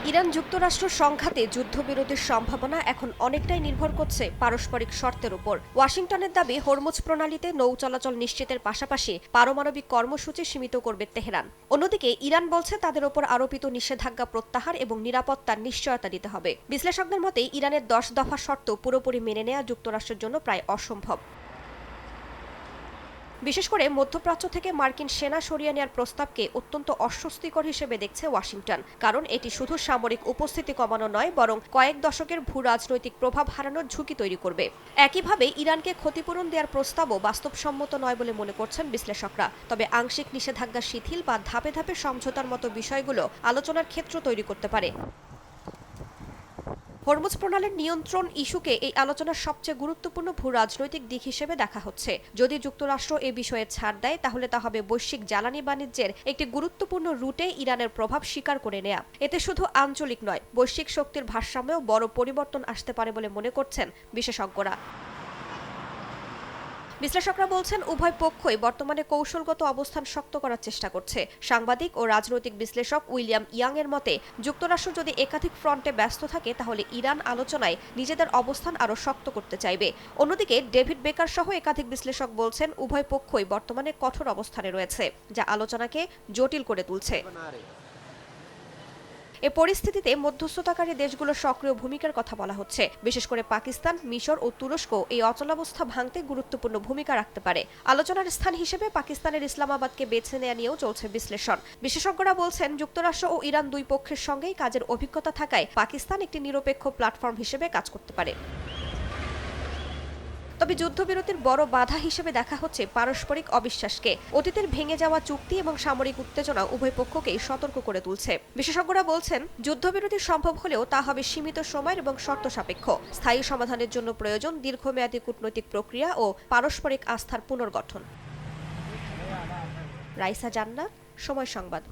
Iran যুক্তরাষ্ট্র সংঘাতে যুদ্ধবিরতির সম্ভাবনা এখন অনেকটাই নির্ভর করছে পারস্পরিক শর্তের উপর। ওয়াশিংটনের দাবি হরমুজ প্রণালীতে নৌ চলাচল নিশ্চিতের পাশাপাশি পারমাণবিক কর্মসূচি সীমিত করবে তেহরান। অন্যদিকে ইরান বলছে তাদের ওপর আরোপিত নিষেধাজ্ঞা প্রত্যাহার এবং নিরাপত্তার নিশ্চয়তা দিতে হবে। বিশ্লেষকদের মতে ইরানের 10 দফা শর্ত পুরোপুরি মেনে নেওয়া যুক্তরাষ্ট্রের জন্য প্রায় অসম্ভব। বিশেষ করে মধ্যপ্রাচ্য থেকে মার্কিন সেনা সরিয়ে নেওয়ার প্রস্তাবকে অত্যন্ত অস্বস্তিকর হিসেবে দেখছে ওয়াশিংটন, কারণ এটি শুধু সামরিক উপস্থিতি কমানো নয়, বরং কয়েক দশকের ভূ রাজনৈতিক প্রভাব হারানোর ঝুঁকি তৈরি করবে। একইভাবে ইরানকে ক্ষতিপূরণ দেওয়ার প্রস্তাবও বাস্তবসম্মত নয় বলে মনে করছেন বিশ্লেষকরা। তবে আংশিক নিষেধাজ্ঞা শিথিল বা ধাপে ধাপে সমঝোতার মতো বিষয়গুলো আলোচনার ক্ষেত্র তৈরি করতে পারে। হরমুজ প্রণালীর নিয়ন্ত্রণ ইস্যুকে এই আলোচনার সবচেয়ে গুরুত্বপূর্ণ ভূ রাজনৈতিক দিক হিসেবে দেখা হচ্ছে। যদি যুক্তরাষ্ট্র এ বিষয়ে ছাড় দেয়, তাহলে তা হবে বৈশ্বিক জ্বালানি বাণিজ্যের একটি গুরুত্বপূর্ণ রুটে ইরানের প্রভাব স্বীকার করে নেয়া। এতে শুধু আঞ্চলিক নয়, বৈশ্বিক শক্তির ভারসাম্যেও বড় পরিবর্তন আসতে পারে বলে মনে করছেন বিশেষজ্ঞরা। বিশ্লেষকরা বলছেন উভয় পক্ষই বর্তমানে কৌশলগত অবস্থান শক্ত করার চেষ্টা করছে। সাংবাদিক ও রাজনৈতিক বিশ্লেষক উইলিয়াম ইয়াং এর মতে, যুক্তরাষ্ট্র যদি একাধিক ফ্রন্টে ব্যস্ত থাকে, তাহলে ইরান আলোচনায় নিজেদের অবস্থান আরও শক্ত করতে চাইবে। অন্যদিকে ডেভিড বেকার সহ একাধিক বিশ্লেষক বলছেন উভয় পক্ষই বর্তমানে কঠোর অবস্থানে রয়েছে, যা আলোচনাকে জটিল করে তুলছে। এ পরিস্থিতিতে মধ্যস্থতাকারী দেশগুলোর সক্রিয় ভূমিকার কথা বলা হচ্ছে। বিশেষ করে পাকিস্তান, মিশর ও তুরস্ক এই অচলাবস্থা ভাঙতে গুরুত্বপূর্ণ ভূমিকা রাখতে পারে। আলোচনার স্থান হিসেবে পাকিস্তানের ইসলামাবাদকে বেছে নেওয়া নিয়েও চলছে বিশ্লেষণ। বিশেষজ্ঞরা বলছেন যুক্তরাষ্ট্র ও ইরান দুই পক্ষের সঙ্গেই কাজের অভিজ্ঞতা থাকায় পাকিস্তান একটি নিরপেক্ষ প্ল্যাটফর্ম হিসেবে কাজ করতে পারে। তবে যুদ্ধবিরতির বড় বাধা হিসেবে দেখা হচ্ছে পারস্পরিক অবিশ্বাসকে। অতীতের ভেঙে যাওয়া চুক্তি এবং সামরিক উত্তেজনা উভয় পক্ষকেই সতর্ক করে তুলছে। বিশেষজ্ঞরা বলছেন যুদ্ধবিরতি সম্ভব হলেও তা হবে সীমিত সময়ের এবং শর্ত সাপেক্ষ। স্থায়ী সমাধানের জন্য প্রয়োজন দীর্ঘমেয়াদী কূটনৈতিক প্রক্রিয়া ও পারস্পরিক আস্থার পুনর্গঠন। রাইসা জান্নাত, সময় সংবাদ।